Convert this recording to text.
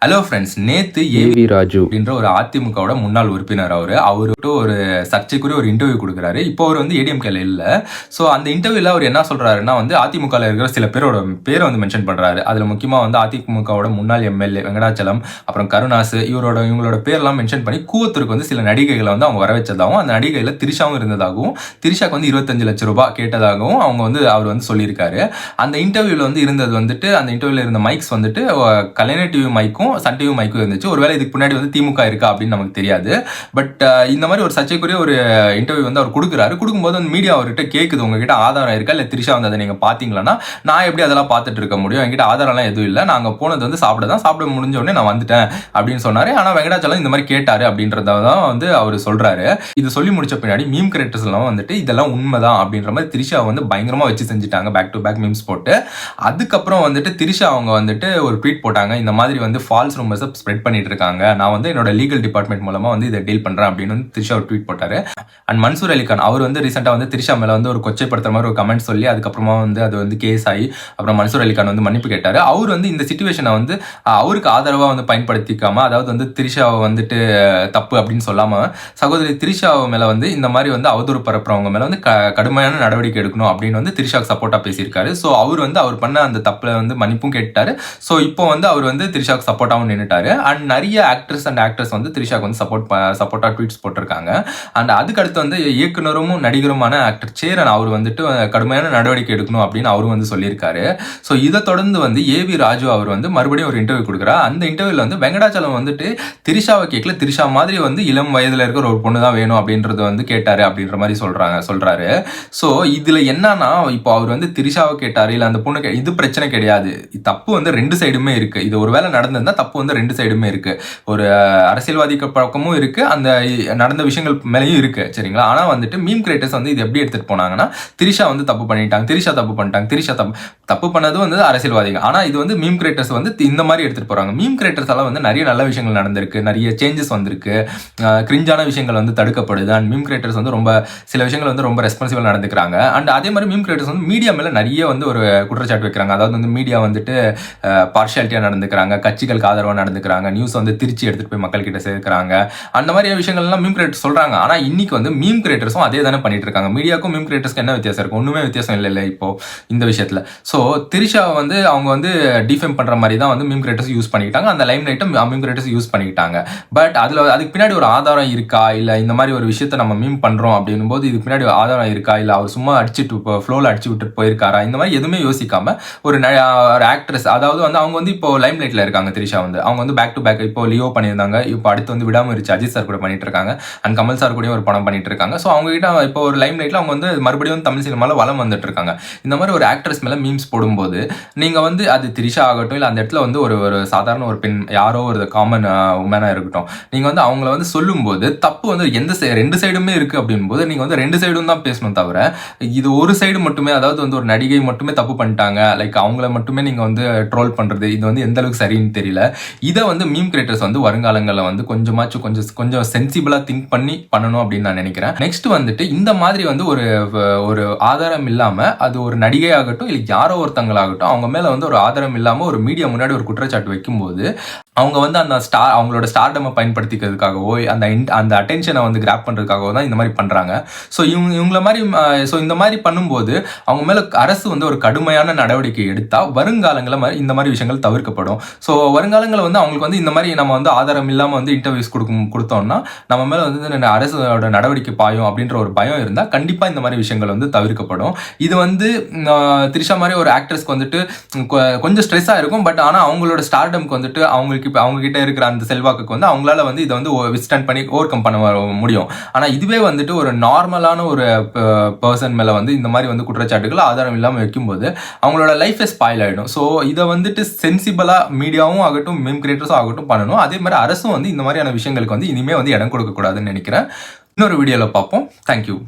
Hello friends, நேத்து AV Raju அப்படின்ற ஒரு அதிமுகவோட முன்னாள் உறுப்பினர் அவர்கிட்ட ஒரு சர்ச்சைக்குரிய ஒரு இன்டர்வியூ கொடுக்குறாரு. இப்போ அவர் வந்து ஏடிஎம்கேல இல்ல. ஸோ அந்த இன்டர்வியூல அவர் என்ன சொல்றாருன்னா வந்து அதிமுகவில் இருக்கிற சில பேரோட பேரை வந்து மென்ஷன் பண்றாரு. அதுல முக்கியமா வந்து அதிமுகவோட முன்னாள் எம்எல்ஏ வெங்கடாச்சலம், அப்புறம் கருணாசு, இவங்களோட பேர்லாம் மென்ஷன் பண்ணி கூவத்தூருக்கு வந்து சில நடிகைகளை வந்து அவங்க வர வச்சதாகவும், அந்த நடிகையில திரிஷாவும் இருந்ததாகவும், திரிஷாக்கு வந்து 25 லட்சம் ரூபாய் கேட்டதாகவும் அவங்க வந்து அவர் வந்து சொல்லியிருக்காரு. அந்த இன்டர்வியூல வந்து இருந்தது வந்துட்டு அந்த இன்டர்வியூல இருந்த மைக்ஸ் வந்துட்டு கலைஞர் டிவி மைக்கும் சன் டிவி மைக்கும் இருந்துச்சு. ஒருவேளை இதுக்கு முன்னாடி வந்து திமுக இருக்கா அப்படின்னு நமக்கு தெரியாது. பட் இந்த மாதிரி ஒரு சர்ச்சைக்குரிய ஒரு இன்டர்வியூ வந்து அவர் கொடுக்குறாரு. கொடுக்கும்போது அந்த மீடியா அவர்கிட்ட கேட்குது, உங்ககிட்ட ஆதாரம் இருக்கா, இல்லை திரிஷா வந்து அதை நீங்க பாத்தீங்களான்னா, நான் எப்படி அதெல்லாம் பார்த்துட்டு இருக்க முடியும், என்கிட்ட ஆதாரம்லாம் எதுவும் இல்லை, நாங்க போனது வந்து சாப்பிட முடிஞ்ச உடனே நான் வந்துட்டேன் அப்படின்னு சொன்னாரு. ஆனா வெங்கடாச்சலம் இந்த மாதிரி கேட்டாரு அப்படின்றதான் வந்து அவர் சொல்றாரு. இது சொல்லி முடிச்ச பின்னாடி மீம் கிரியேட்டர்ஸ் எல்லாம் வந்துட்டு இதெல்லாம் உண்மைதான் அப்படின்ற மாதிரி திரிஷா வந்து பயங்கரமா வச்சு செஞ்சுட்டாங்க, பேக் டு பேக் மீம்ஸ் போட்டு. அதுக்கப்புறம் வந்துட்டு திரிஷா அவங்க வந்துட்டு ஒரு ட்வீட் போட்டாங்க, இந்த மாதிரி வந்து ஃபால்ஸ் ரூமர்ஸை ஸ்ப்ரெட் பண்ணிட்டு இருக்காங்க, நான் வந்து என்னோட லீகல் டிபார்ட்மெண்ட் மூலமா வந்து இதை டீல் பண்றேன் அப்படின்னு வந்து திரிஷா ஒரு ட்வீட் போட்டாரு. அண்ட் மன்சூர் அலிகான் அவர் வந்து ரீசெண்டா வந்து திரிஷா மேல வந்து ஒரு கொச்சைப்படுத்துற மாதிரி ஒரு கமெண்ட் சொல்லி அதுக்கப்புறமா வந்து அது வந்து கேஸ் ஆகி அப்புறம் மன்சூர் அலிகான் வந்து மன்னிப்பு கேட்டாரு. அவர் வந்து இந்த சிச்சுவேஷனை வந்து அவருக்கு ஆதரவா வந்து பயன்படுத்திக்காம, அதாவது வந்து திரிஷாவை வந்துட்டு தப்பு அப்படின்னு சொல்லாம சகோதரி திரிஷா மேல வந்து இந்த மாதிரி வந்து அவதூறு பரப்புறவங்க மேல வந்து கடுமையான நடவடிக்கை எடுக்கணும் அப்படின்னு வந்து திரிஷாக்கு சப்போர்ட்டா பேசியிருக்காரு. ஸோ அவர் வந்து அவர் பண்ண அந்த தப்புல வந்து மன்னிப்பும் கேட்டாரு. ஸோ இப்போ வந்து அவர் வந்து திரிஷாக்கு சப்போர்ட்டாகவும் நின்றுட்டாரு. அண்ட் நிறைய ஆக்டர்ஸ் வந்து திரிஷாக்கு வந்து சப்போர்ட்டா ட்வீட்ஸ் போட்டிருக்காங்க. அண்ட் அதுக்கு அடுத்து வந்து இயக்குனரும் நடிகருமான ஆக்டர் சேரன் அவர் வந்துட்டு கடுமையான நடவடிக்கை எடுக்கணும் அப்படின்னு அவரும் வந்து சொல்லியிருக்காரு. ஸோ இதை தொடர்ந்து வந்து ஏவி ராஜு அவர் வந்து மறுபடியும் ஒரு இன்டர்வியூ கொடுக்குறாரு. அந்த இன்டர்வியூல வந்து வெங்கடாச்சலம் வந்துட்டு திரிஷாவை கேட்கல, திரிஷா மாதிரி வந்து இளம் வயதுல இருக்கிற ஒரு பொண்ணு தான் வேணும் அப்படின்றது வந்து கேட்டாரு அப்படின்ற மாதிரி சொல்றாரு. ஸோ இதுல என்னன்னா, இப்போ அவர் வந்து திரிஷாவை கேட்டாரு, இல்ல அந்த பொண்ணு இது பிரச்சனை கிடையாது. தப்பு வந்து ரெண்டு சைடுமே இருக்கு. இது ஒருவேளை நடந்திருந்தா தப்பு வந்து ரெண்டு சைடுமே இருக்கு. ஒரு அரசியல்வாதி பக்கமும் இருக்கு, அந்த நடந்த விஷயங்கள் மேலேயும் இருக்கு, சரிங்களா? ஆனா வந்துட்டு மீம் கிரியேட்டர்ஸ் வந்து இது எப்படி எடுத்துட்டு போனாங்கன்னா, திரிஷா வந்து தப்பு பண்ணிட்டாங்க, திரிஷா தப்பு பண்ணது வந்து அரசியல்வாதிகள். ஆனா இது வந்து மீம் கிரியேட்டர்ஸ் வந்து இந்த மாதிரி எடுத்துட்டு போறாங்க. மீம் கிரியேட்டர்ஸ் எல்லாம் வந்து நிறைய நல்ல விஷயங்கள் நடந்திருக்கு, நிறைய சேஞ்சஸ் வந்திருக்கு, கிரிஞ்சான விஷயங்கள் வந்து தடுக்கப்படுது. அண்ட் மீம் கிரியேட்டர்ஸ் வந்து ரொம்ப சில விஷயங்கள் வந்து ரொம்ப ரெஸ்பான்சிபிள் நடந்துக்கிறாங்க. அண்ட் அதே மாதிரி மீம் கிரியேட்டர்ஸ் வந்து மீடியா மேல நிறைய வந்து ஒரு குற்றச்சாட்டு வைக்கிறாங்க. அதாவது வந்து மீடியா வந்துட்டு பார்ஷியாலிட்டியா நடந்துக்கிறாங்க, கட்சிகளுக்கு ஆதரவாக நடந்துக்கிறாங்க, நியூஸ் வந்து திருச்சி எடுத்துட்டு போய் மக்கள் கிட்ட சேர்க்கிறாங்க, அந்த மாதிரி விஷயங்கள் எல்லாம் மீம் கிரியேட்டர்ஸ் சொல்றாங்க. ஆனா இன்னைக்கு வந்து மீம் கிரியேட்டர்ஸும் அதே தானே பண்ணிட்டு இருக்காங்க. மீடியாவுக்கும் மீம் கிரியேட்டர்ஸ்க்கு என்ன வித்தியாசம் இருக்கும்? ஒண்ணுமே வித்தியாசம் இல்லை இப்போ இந்த விஷயத்துல. ஸோ திரிஷா வந்து அவங்க வந்து டிஃபேம் பண்ற மாதிரி தான் வந்து மீம் கிரியேட்டர்ஸ் யூஸ் பண்ணிக்கிட்டாங்க, அந்த லைம் லைட்டும் மீம் கிரியேட்டர்ஸ் யூஸ் பண்ணிக்கிட்டாங்க. பட் அதுக்கு பின்னாடி ஒரு ஆதாரம் இருக்கா, இல்ல இந்த மாதிரி ஒரு விஷயத்த நம்ம மீம் பண்றோம் அப்படின்னும் போது இதுக்கு பின்னாடி ஆதாரம் இருக்கா, இல்ல அவர் சும்மா அடிச்சுட்டு ஃப்ளோல அடிச்சு விட்டுட்டு போயிருக்காரா, இந்த மாதிரி எதுவுமே யோசிக்காம ஒரு ஆக்ட்ரஸ், அதாவது வந்து அவங்க வந்து இப்போ லைம் லைட்ல இருக்காங்க. திரிஷா வந்து அவங்க வந்து பேக் டு பேக் இப்போ லியோ பண்ணியிருந்தாங்க, இப்போ அடுத்து வந்து விடாமுயற்சி அஜித் சார் கூட பண்ணிட்டு இருக்காங்க, அண்ட் கமல் சார் கூட ஒரு படம் பண்ணிட்டு இருக்காங்க. ஸோ அவங்க கிட்ட இப்போ ஒரு லைம் லைட்ல அவங்க வந்து மறுபடியும் தமிழ் சினிமால வளம் வந்துட்டு இருக்காங்க. இந்த மாதிரி ஒரு ஆக்ட்ரஸ் மேல மீம்ஸ் போடும்போது நீங்க வந்து அது திரிஷா ஆகட்டும், இல்லை அந்த இடத்துல வந்து ஒரு சாதாரண ஒரு பெண், யாரோ ஒரு காமன் உமனா இருக்கட்டும், நீங்க வந்து அவங்கள வந்து சொல்லும்போது தப்பு வந்து ரெண்டு சைடுமே இருக்கு அப்படின்போது நீங்க வந்து ரெண்டு சைடும் தான் பேசணும், தவிர இது ஒரு சைடு மட்டுமே, அதாவது வந்து ஒரு நடிகை மட்டுமே தப்பு பண்ணிட்டாங்க, லைக் அவங்கள மட்டுமே நீங்க வந்து ட்ரோல் பண்றது, இது வந்து எந்த அளவுக்கு சரின்னு தெரியல. இதை வந்து மீம் கிரியேட்டர்ஸ் வந்து வருங்காலங்களில் வந்து கொஞ்சம் சென்சிபிளா திங்க் பண்ணி பண்ணணும் அப்படின்னு நான் நினைக்கிறேன். நெக்ஸ்ட் வந்துட்டு இந்த மாதிரி வந்து ஒரு ஆதாரம் இல்லாம, அது ஒரு நடிகை ஆகட்டும் இல்லை யாரோ ஒருத்தங்களாகட்டும், அவங்க மேல வந்து ஒரு ஆதாரம் இல்லாம ஒரு மீடியா முன்னாடி ஒரு குற்றச்சாட்டு வைக்கும்போது அவங்க வந்து அந்த அவங்களோட ஸ்டார்டமை பயன்படுத்திக்கிறதுக்காகவோ, அந்த அட்டென்ஷனை வந்து கிராப் பண்றதுக்காகவோ தான் இந்த மாதிரி பண்றாங்க. ஸோ இவங்கள மாதிரி இந்த மாதிரி பண்ணும்போது அவங்க மேல அரசு வந்து ஒரு கடுமையான நடவடிக்கை எடுத்தா வருங்காலங்களில் இந்த மாதிரி விஷயங்கள் தவிர்க்கப்படும். ஸோ வருங்காலங்களில் வந்து அவங்களுக்கு வந்து இந்த மாதிரி நம்ம வந்து ஆதாரம் இல்லாமல் வந்து இன்டர்வியூஸ் கொடுத்தோம்னா நம்ம மேல வந்து அரசோட நடவடிக்கை பாயும் அப்படின்ற ஒரு பயம் இருந்தால் கண்டிப்பா இந்த மாதிரி விஷயங்கள் வந்து தவிர்க்கப்படும். இது வந்து திரிஷா மாதிரி ஒரு ஆக்ட்ரஸ்க்கு வந்துட்டு கொஞ்சம் ஸ்ட்ரெஸ்ஸா இருக்கும். பட் ஆனால் அவங்களோட ஸ்டார்டம்க்கு வந்துட்டு அவங்க கிட்ட இருக்கிற அந்த செல்வாக்குக்கு வந்து அவங்களால வந்து இதை வந்து விஸ்டாண்ட் பண்ணி ஓவர் கம் பண்ண முடியும். ஆனா இதுவே வந்துட்டு ஒரு நார்மலான ஒரு பர்சன் மேல வந்து இந்த மாதிரி வந்து குற்றச்சாட்டுகள் ஆதாரம் இல்லாமல் வைக்கும்போது அவங்களோட லைஃப் ஸ்பாயில் ஆயிடும். ஸோ இதை வந்துட்டு சென்சிபிளா மீடியாவும் ஆகட்டும், மீம் கிரியேட்டர்ஸும் ஆகட்டும் பண்ணணும். அதே மாதிரி அரசும் வந்து இந்த மாதிரியான விஷயங்களுக்கு வந்து இனிமே வந்து இடம் கொடுக்க கூடாதுன்னு நினைக்கிறேன். இன்னொரு வீடியோல பார்ப்போம். தேங்க்யூ.